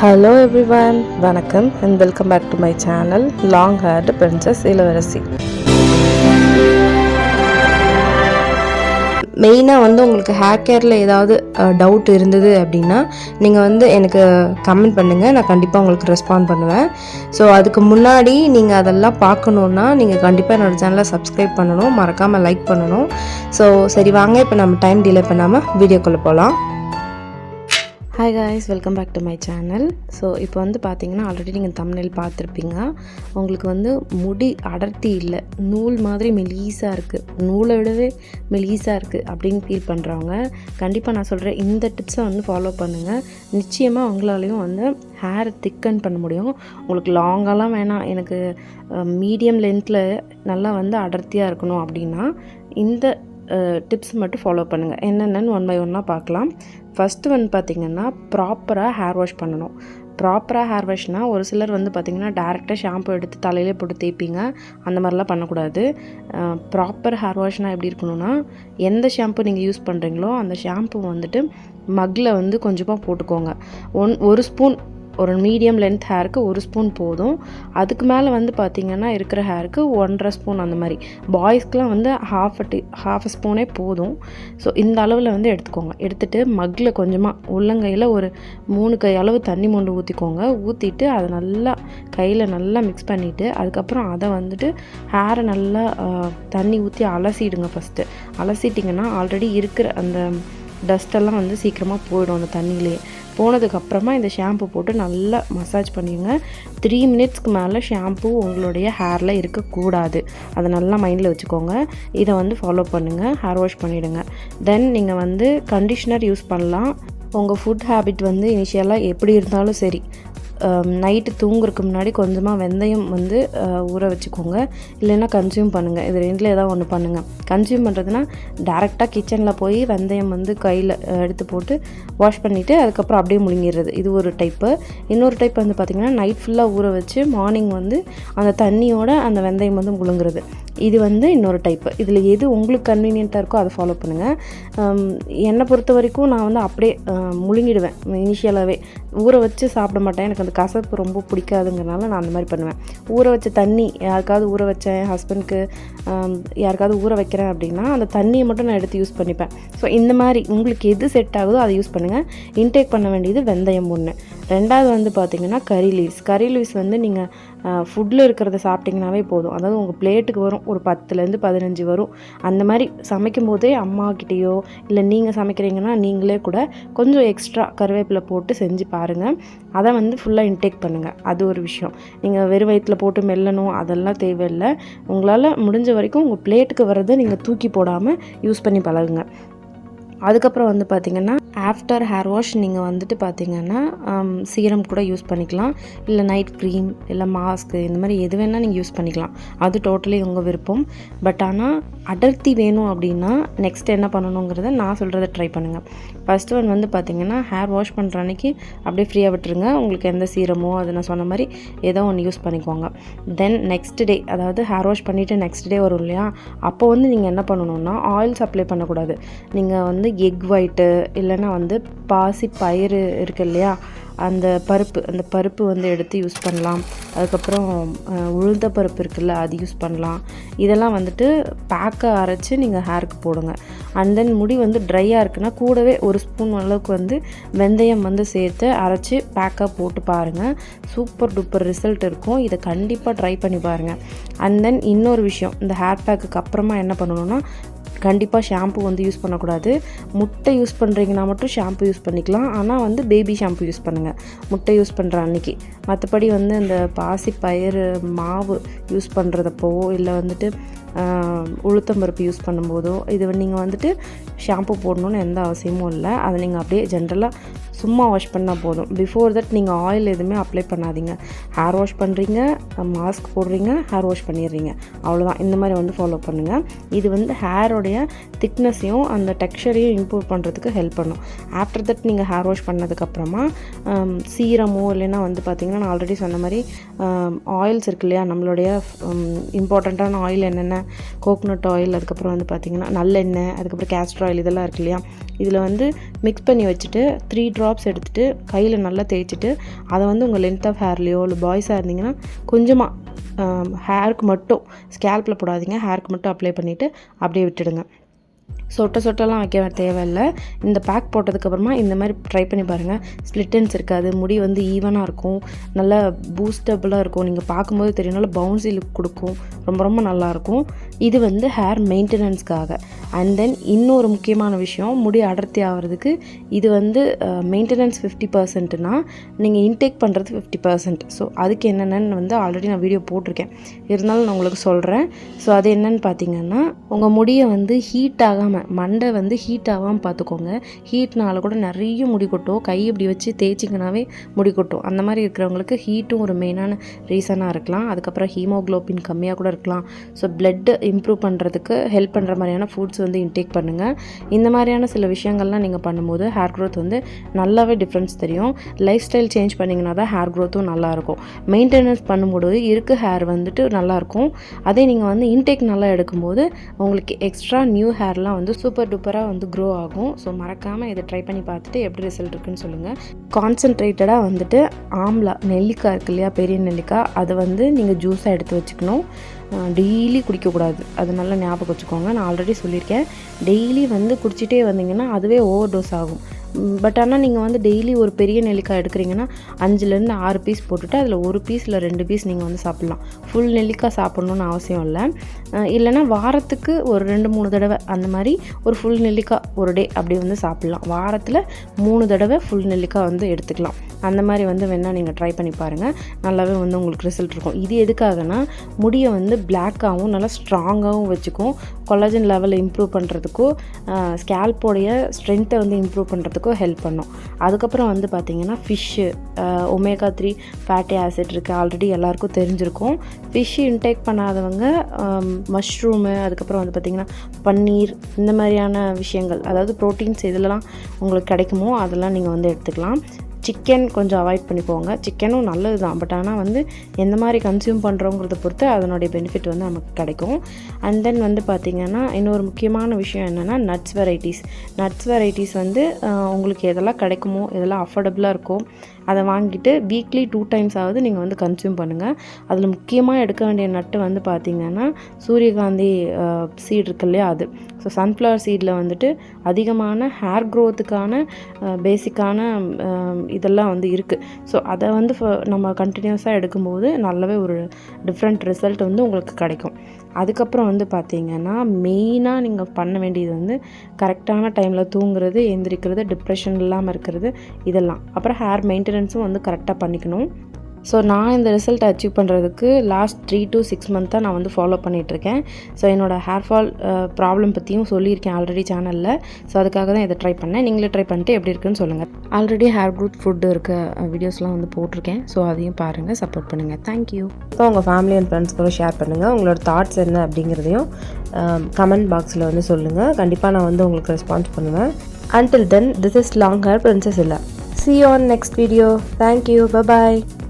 Hello everyone, வணக்கம் and welcome back to my channel Long Haired Princess இளவரசி. மெயினாக உங்களுக்கு ஹேர் கேரில் ஏதாவது டவுட் இருந்தது அப்படின்னா நீங்கள் எனக்கு கமெண்ட் பண்ணுங்கள், நான் கண்டிப்பாக உங்களுக்கு ரெஸ்பாண்ட் பண்ணுவேன். ஸோ அதுக்கு முன்னாடி நீங்கள் அதெல்லாம் பார்க்கணுன்னா நீங்கள் கண்டிப்பாக என்னோடய சேனலை சப்ஸ்கிரைப் பண்ணணும், மறக்காமல் லைக் பண்ணணும். ஸோ சரி வாங்க, இப்போ நம்ம டைம் டிலே பண்ணாமல் வீடியோக்குள்ளே போகலாம். Hi guys, welcome back to my channel. So இப்போ பார்த்தீங்கன்னா ஆல்ரெடி நீங்கள் தம்ப்நெயில் பார்த்துருப்பீங்க. உங்களுக்கு முடி அடர்த்தி இல்லை, நூல் மாதிரி மெலீஸாக இருக்குது, நூலை விடவே மெலீஸாக இருக்குது அப்படின்னு ஃபீல் பண்ணுறவங்க கண்டிப்பாக நான் சொல்கிறேன் இந்த டிப்ஸை ஃபாலோ பண்ணுங்கள். நிச்சயமாக உங்களாலையும் ஹேரை திக்கன் பண்ண முடியும். உங்களுக்கு லாங்காலாம் வேணாம், எனக்கு மீடியம் லென்த்தில் நல்லா அடர்த்தியாக இருக்கணும் அப்படின்னா இந்த டிப்ஸ் மட்டும் ஃபாலோ பண்ணுங்கள். என்னென்னு ஒன் பை ஒன்னாக பார்க்கலாம். ஃபஸ்ட்டு பார்த்திங்கன்னா ப்ராப்பராக ஹேர் வாஷ் பண்ணணும். ப்ராப்பராக ஹேர் வாஷ்னால் ஒரு சிலர் பார்த்திங்கன்னா டேரெக்டாக ஷாம்பு எடுத்து தலையிலே போட்டு தேய்ப்பிங்க, அந்த மாதிரிலாம் பண்ணக்கூடாது. ப்ராப்பர் ஹேர் வாஷ்னால் எப்படி இருக்கணும்னா, எந்த ஷாம்பு நீங்கள் யூஸ் பண்ணுறீங்களோ அந்த ஷாம்பு மக்கில் கொஞ்சமாக போட்டுக்கோங்க. ஒரு ஸ்பூன், ஒரு மீடியம் லென்த் ஹேருக்கு 1 ஸ்பூன் போதும். அதுக்கு மேலே பார்த்திங்கன்னா இருக்கிற ஹேருக்கு 1.5 ஸ்பூன், அந்த மாதிரி. பாய்ஸ்க்கெலாம் ஹாஃப் ஸ்பூனே போதும். ஸோ இந்த அளவில் எடுத்துக்கோங்க. எடுத்துகிட்டு மக்கில் கொஞ்சமாக உள்ளங்கையில் ஒரு 3 கை அளவு தண்ணி மொண்டு ஊற்றிக்கோங்க. ஊற்றிட்டு அதை நல்லா கையில் நல்லா மிக்ஸ் பண்ணிவிட்டு அதுக்கப்புறம் அதை ஹேரை நல்லா தண்ணி ஊற்றி அலசிடுங்க. ஃபஸ்ட்டு அலசிட்டிங்கன்னா ஆல்ரெடி இருக்கிற அந்த டஸ்ட்டெல்லாம் சீக்கிரமாக போயிடும் அந்த தண்ணியிலே. போனதுக்கப்புறமா இந்த ஷாம்பு போட்டு நல்லா மசாஜ் பண்ணிடுங்க. 3 மினிட்ஸ்க்கு மேலே ஷாம்பு உங்களுடைய ஹேரில் இருக்கக்கூடாது. அதை நல்லா மைண்டில் வச்சுக்கோங்க. இதை ஃபாலோ பண்ணுங்கள், ஹேர் வாஷ் பண்ணிவிடுங்க. தென் நீங்கள் கண்டிஷ்னர் யூஸ் பண்ணலாம். உங்கள் ஃபுட் ஹேபிட் இனிஷியலாக எப்படி இருந்தாலும் சரி, நைட்டு தூங்குறதுக்கு முன்னாடி கொஞ்சமாக வெந்தயம் ஊற வச்சுக்கோங்க, இல்லைன்னா கன்சியூம் பண்ணுங்கள். இது ரெண்டில் ஏதாவது ஒன்று பண்ணுங்கள். கன்சியூம் பண்ணுறதுனா டேரெக்டாக கிச்சனில் போய் வெந்தயம் கையில் எடுத்து போட்டு வாஷ் பண்ணிவிட்டு அதுக்கப்புறம் அப்படியே முழுங்கிடுறது, இது ஒரு டைப்பு. இன்னொரு டைப் பார்த்திங்கன்னா நைட் ஃபுல்லாக ஊற வச்சு மார்னிங் அந்த தண்ணியோட அந்த வெந்தயம் முழுங்குறது, இது இன்னொரு டைப்பு. இதில் எது உங்களுக்கு கன்வீனியண்ட்டாக இருக்கோ அதை ஃபாலோ பண்ணுங்கள். என்னை பொறுத்த வரைக்கும் நான் அப்படியே முழுங்கிடுவேன். இனிஷியலாகவே ஊற வச்சு சாப்பிட மாட்டேன், எனக்கு அந்த கசப்பு ரொம்ப பிடிக்காதுங்கிறனால நான் அந்த மாதிரி பண்ணுவேன். ஊற வச்ச தண்ணி யாருக்காவது ஊற வச்சேன், ஹஸ்பண்ட்க்கு யாருக்காவது ஊற வைக்கிறேன் அப்படின்னா அந்த தண்ணியை மட்டும் நான் எடுத்து யூஸ் பண்ணிப்பேன். ஸோ இந்த மாதிரி உங்களுக்கு எது செட் ஆகுதோ அதை யூஸ் பண்ணுங்கள். இன்டேக் பண்ண வேண்டியது வெந்தயம் 1. ரெண்டாவது பார்த்திங்கன்னா கறி லீவ்ஸ் நீங்கள் ஃபுட்டில் இருக்கிறத சாப்பிட்டிங்கனாவே போதும். அதாவது உங்கள் பிளேட்டுக்கு வரும் ஒரு 10லேருந்து 15 வரும். அந்த மாதிரி சமைக்கும் போதே அம்மாக்கிட்டேயோ இல்லை நீங்கள் சமைக்கிறீங்கன்னா நீங்களே கூட கொஞ்சம் எக்ஸ்ட்ரா கருவேப்பிலை போட்டு செஞ்சு பாருங்கள். அதை ஃபுல்லாக இன்டேக் பண்ணுங்கள். அது ஒரு விஷயம். நீங்கள் வெறும் வயிற்றில் போட்டு மெல்லணும் அதெல்லாம் தேவையில்லை. உங்களால் முடிஞ்ச வரைக்கும் உங்கள் பிளேட்டுக்கு வர்றதை நீங்கள் தூக்கி போடாமல் யூஸ் பண்ணி பழகுங்க. அதுக்கப்புறம் பார்த்திங்கன்னா ஆஃப்டர் ஹேர் வாஷ் நீங்கள் பார்த்திங்கன்னா சீரம் கூட யூஸ் பண்ணிக்கலாம், இல்லை நைட் க்ரீம், இல்லை மாஸ்க்கு, இந்த மாதிரி எது வேணால் நீங்கள் யூஸ் பண்ணிக்கலாம். அது டோட்டலி உங்கள் விருப்பம். பட் ஆனால் அடர்த்தி வேணும் அப்படின்னா நெக்ஸ்ட் என்ன பண்ணணுங்கிறத நான் சொல்கிறத ட்ரை பண்ணுங்கள். ஃபஸ்ட்டு ஒன் பார்த்திங்கன்னா ஹேர் வாஷ் பண்ணுற அன்றைக்கி அப்படியே ஃப்ரீயாக விட்டுருங்க. உங்களுக்கு எந்த சீரமோ அது நான் சொன்ன மாதிரி ஏதோ ஒன்று யூஸ் பண்ணிக்கோங்க. தென் நெக்ஸ்ட் டே, அதாவது ஹேர் வாஷ் பண்ணிவிட்டு நெக்ஸ்ட் டே வரும் இல்லையா, அப்போ நீங்கள் என்ன பண்ணணுன்னா ஆயில்ஸ் அப்ளை பண்ணக்கூடாது. நீங்கள் எக் ஒயிட்டு இல்லைன்னா பாசி பயிறு இருக்குது இல்லையா, அந்த பருப்பு எடுத்து யூஸ் பண்ணலாம். அதுக்கப்புறம் உளுந்த பருப்பு இருக்குல்ல, அது யூஸ் பண்ணலாம். இதெல்லாம் பேக்கை அரைச்சி நீங்கள் ஹேருக்கு போடுங்க. அண்ட் தென் முடி ட்ரையாக இருக்குன்னா கூடவே 1 ஸ்பூன் அளவுக்கு வெந்தயம் சேர்த்து அரைச்சி பேக்காக போட்டு பாருங்கள். சூப்பர் டூப்பர் ரிசல்ட் இருக்கும். இதை கண்டிப்பாக ட்ரை பண்ணி பாருங்கள். அண்ட் தென் இன்னொரு விஷயம், இந்த ஹேர் பேக்குக்கு அப்புறமா என்ன பண்ணணுன்னா, கண்டிப்பாக ஷாம்பு யூஸ் பண்ணக்கூடாது. முட்டை யூஸ் பண்ணுறீங்கன்னா மட்டும் ஷாம்பு யூஸ் பண்ணிக்கலாம். ஆனால் பேபி ஷாம்பு யூஸ் பண்ணுங்கள் முட்டை யூஸ் பண்ணுற அன்றைக்கி. மற்றபடி இந்த பாசி பயிறு மாவு யூஸ் பண்ணுறதப்போ இல்லை உளுத்தம்பருப்பு யூஸ் பண்ணும்போதோ இது நீங்கள் ஷாம்பு போடணுன்னு எந்த அவசியமும் இல்லை. அதை நீங்கள் அப்படியே ஜென்ரலாக சும்மா வாஷ் பண்ணால் போதும். பிஃபோர் தட் நீங்கள் ஆயில் எதுவுமே அப்ளை பண்ணாதீங்க. ஹேர் வாஷ் பண்ணுறீங்க, மாஸ்க் போடுறீங்க, ஹேர் வாஷ் பண்ணிடுறீங்க, அவ்வளோதான். இந்த மாதிரி ஃபாலோ பண்ணுங்கள். இது ஹேரோடைய திக்னஸையும் அந்த டெக்ஸ்சரையும் இம்ப்ரூவ் பண்ணுறதுக்கு ஹெல்ப் பண்ணும். ஆஃப்டர் தட் நீங்கள் ஹேர் வாஷ் பண்ணதுக்கப்புறமா சீரமோ இல்லைன்னா பார்த்திங்கன்னா நான் ஆல்ரெடி சொன்ன மாதிரி ஆயில்ஸ் இருக்கு இல்லையா, நம்மளுடைய இம்பார்ட்டண்ட்டான ஆயில் என்னென்ன கோகோனட் ஆயில், அதுக்கப்புறம் வந்து பார்த்திங்கன்னா நல்லெண்ணெய், அதுக்கப்புறம் கேஸ்டர் ஆயில் இதெல்லாம் இருக்கு இல்லையா, இதில் வந்து மிக்ஸ் பண்ணி வச்சுட்டு 3 ட்ராப்ஸ் எடுத்துகிட்டு கையில் நல்லா தேய்ச்சிட்டு அதை வந்து உங்கள் லென்த் ஆஃப் ஹேர்லேயோ இல்லை பாய்ஸாக இருந்தீங்கன்னா கொஞ்சமாக ஹேருக்கு மட்டும், ஸ்கேல்பில் போடாதீங்க, ஹேருக்கு மட்டும் அப்ளை பண்ணிவிட்டு அப்படியே விட்டுடுங்க. சொட்டெல்லாம் வைக்க தேவையில்லை. இந்த பேக் போட்டதுக்கப்புறமா இந்த மாதிரி ட்ரை பண்ணி பாருங்கள். ஸ்ப்ளிட்டன்ஸ் இருக்காது, முடி வந்து ஈவனாக இருக்கும், நல்லா பூஸ்டபுளாக இருக்கும். நீங்கள் பார்க்கும்போது தெரியும், நல்லா பவுன்சி லுக் கொடுக்கும், ரொம்ப ரொம்ப நல்லாயிருக்கும். இது வந்து ஹேர் மெயின்டெனன்ஸ்க்காக. அண்ட் தென் இன்னொரு முக்கியமான விஷயம், முடி அடர்த்தி ஆகிறதுக்கு இது வந்து மெயின்டெனன்ஸ் 50%னா நீங்கள் இன்டேக் பண்ணுறது 50%. ஸோ அதுக்கு என்னென்னு வந்து ஆல்ரெடி நான் வீடியோ போட்டிருக்கேன், இருந்தாலும் நான் உங்களுக்கு சொல்கிறேன். ஸோ அது என்னென்னு பார்த்தீங்கன்னா, உங்கள் முடியை வந்து ஹீட் ஆகாமல், மண்டை வந்து ஹீட் ஆகாமல் பார்த்துக்கோங்க. ஹீட்னால கூட நிறைய முடி கொட்டும். கை இப்படி வச்சு தேய்ச்சிங்கனாவே முடி கொட்டும். அந்த மாதிரி இருக்கிறவங்களுக்கு ஹீட்டும் ஒரு மெயினான ரீசனாக இருக்கலாம். அதுக்கப்புறம் ஹீமோக்ளோபின் கம்மியாக கூட இருக்கலாம். ஸோ பிளட் இம்ப்ரூவ் பண்ணுறதுக்கு ஹெல்ப் பண்ணுற மாதிரியான ஃபுட்ஸ் வந்து இன்டேக் பண்ணுங்கள். இந்த மாதிரியான சில விஷயங்கள்லாம் நீங்கள் பண்ணும்போது ஹேர் க்ரோத் வந்து நல்லாவே டிஃப்ரென்ஸ் தெரியும். லைஃப் ஸ்டைல் சேஞ்ச் பண்ணிங்கன்னா தான் ஹேர் க்ரோத்தும் நல்லாயிருக்கும். மெயின்டெனன்ஸ் பண்ணும்போது இருக்க ஹேர் வந்துட்டு நல்லாயிருக்கும். அதே நீங்கள் வந்து இன்டேக் நல்லா எடுக்கும்போது உங்களுக்கு எக்ஸ்ட்ரா நியூ ஹேர்லாம் வந்து சூப்பர் டூப்பராக வந்து க்ரோ ஆகும். ஸோ மறக்காமல் இதை ட்ரை பண்ணி பார்த்துட்டு எப்படி ரிசல்ட் இருக்குன்னு சொல்லுங்கள். கான்சன்ட்ரேட்டடாக வந்துட்டு ஆம்லா, நெல்லிக்காய் இருக்கு இல்லையா, பெரிய நெல்லிக்காய், அதை வந்து நீங்கள் ஜூஸாக எடுத்து வச்சுக்கணும். டெய்லி குடிக்கக்கூடாது, அது நல்லா ஞாபகம் வச்சுக்கோங்க. நான் ஆல்ரெடி சொல்லியிருக்கேன், டெய்லி வந்து குடிச்சிட்டே வந்தீங்கன்னா அதுவே ஓவர் டோஸ் ஆகும். பட் ஆனால் நீங்கள் வந்து டெய்லி ஒரு பெரிய நெல்லிக்காய் எடுக்கிறீங்கன்னா 5லேருந்து 6 பீஸ் போட்டுட்டு அதில் 1 பீஸ் இல்லை 2 பீஸ் நீங்கள் வந்து சாப்பிட்லாம். ஃபுல் நெல்லிக்காய் சாப்பிட்ணுன்னு அவசியம் இல்லை. இல்லைனா வாரத்துக்கு ஒரு 2-3 தடவை அந்த மாதிரி ஒரு ஃபுல் நெல்லிக்காய் ஒரு டே அப்படி வந்து சாப்பிட்லாம். வாரத்தில் 3 தடவை ஃபுல் நெல்லிக்காய் வந்து எடுத்துக்கலாம். அந்த மாதிரி வந்து வேணால் நீங்கள் ட்ரை பண்ணி பாருங்கள், நல்லாவே வந்து உங்களுக்கு ரிசல்ட் இருக்கும். இது எதுக்காகனா, முடியை வந்து பிளாக்காகவும் நல்லா ஸ்ட்ராங்காகவும் வச்சுக்கும், கொலாஜன் லெவலை இம்ப்ரூவ் பண்ணுறதுக்கும் ஸ்கேல்போடைய ஸ்ட்ரென்த்தை வந்து இம்ப்ரூவ் பண்ணுறதுக்கும் ஹெல்ப் பண்ணும். அதுக்கப்புறம் வந்து பார்த்திங்கன்னா ஃபிஷ்ஷு, ஒமேகா 3 ஃபேட்டி ஆசிட் இருக்குது, ஆல்ரெடி எல்லாருக்கும் தெரிஞ்சிருக்கும். ஃபிஷ்ஷு இன்டேக் பண்ணாதவங்க மஷ்ரூமு, அதுக்கப்புறம் வந்து பார்த்திங்கன்னா பன்னீர், இந்த மாதிரியான விஷயங்கள், அதாவது ப்ரோட்டீன்ஸ் எதுலலாம் உங்களுக்கு கிடைக்குமோ அதெல்லாம் நீங்கள் வந்து எடுத்துக்கலாம். சிக்கன் கொஞ்சம் அவாய்ட் பண்ணிப்போங்க. சிக்கனும் நல்லது தான், பட் ஆனால் வந்து எந்த மாதிரி கன்சியூம் பண்ணுறோங்கிறத பொறுத்து அதனுடைய பெனிஃபிட் வந்து நமக்கு கிடைக்கும். அண்ட் தென் வந்து பார்த்திங்கன்னா இன்னொரு முக்கியமான விஷயம் என்னென்னா நட்ஸ் வெரைட்டிஸ் வந்து உங்களுக்கு எதெல்லாம் கிடைக்குமோ, எதெல்லாம் அஃபோர்டபுளாக இருக்கோ அதை வாங்கிட்டு வீக்லி 2 டைம்ஸ் ஆகுது நீங்கள் வந்து கன்சியூம் பண்ணுங்கள். அதில் முக்கியமாக எடுக்க வேண்டிய நட்டு வந்து பார்த்திங்கன்னா சூரியகாந்தி சீட் இருக்கு இல்லையா, அது. ஸோ சன்ஃப்ளவர் சீடில் வந்துட்டு அதிகமான ஹேர் க்ரோத்துக்கான பேசிக்கான இதெல்லாம் வந்து இருக்குது. ஸோ அதை வந்து நம்ம கண்டினியூஸாக எடுக்கும்போது நல்லாவே ஒரு டிஃப்ரெண்ட் ரிசல்ட் வந்து உங்களுக்கு கிடைக்கும். அதுக்கப்புறம் வந்து பார்த்திங்கன்னா மெயினாக நீங்கள் பண்ண வேண்டியது வந்து கரெக்டான டைமில் தூங்குறது, எந்திரிக்கிறது, டிப்ரெஷன் இல்லாமல் இருக்கிறது, இதெல்லாம். அப்புறம் ஹேர் மெயின்டெனன்ஸும் வந்து கரெக்டாக பண்ணிக்கணும். ஸோ நான் இந்த ரிசல்ட் அச்சீவ் பண்ணுறதுக்கு லாஸ்ட் 3 to 6 மந்த்தாக நான் வந்து ஃபாலோ பண்ணிகிட்ருக்கேன். ஸோ என்னோடய ஹேர் ஃபால் ப்ராப்ளம் பற்றியும் சொல்லியிருக்கேன் ஆல்ரெடி சேனலில். ஸோ அதுக்காக தான் இதை ட்ரை பண்ணேன். நீங்களே ட்ரை பண்ணிட்டு எப்படி இருக்குன்னு சொல்லுங்கள். ஆல்ரெடி ஹேர் க்ரோத் ஃபுட்டு இருக்க வீடியோஸ்லாம் வந்து போட்டிருக்கேன். ஸோ அதையும் பாருங்கள், சப்போர்ட் பண்ணுங்கள். தேங்க்யூ. ஸோ உங்கள் ஃபேமிலி அண்ட் ஃப்ரெண்ட்ஸ் கூட ஷேர் பண்ணுங்கள். உங்களோட தாட்ஸ் என்ன அப்படிங்கிறதையும் கமெண்ட் பாக்ஸில் வந்து சொல்லுங்கள். கண்டிப்பாக நான் வந்து உங்களுக்கு ரெஸ்பான்ஸ் பண்ணுவேன். Until then, this is Long Hair Princess Illa. See you on next video. Thank you. Bye-bye.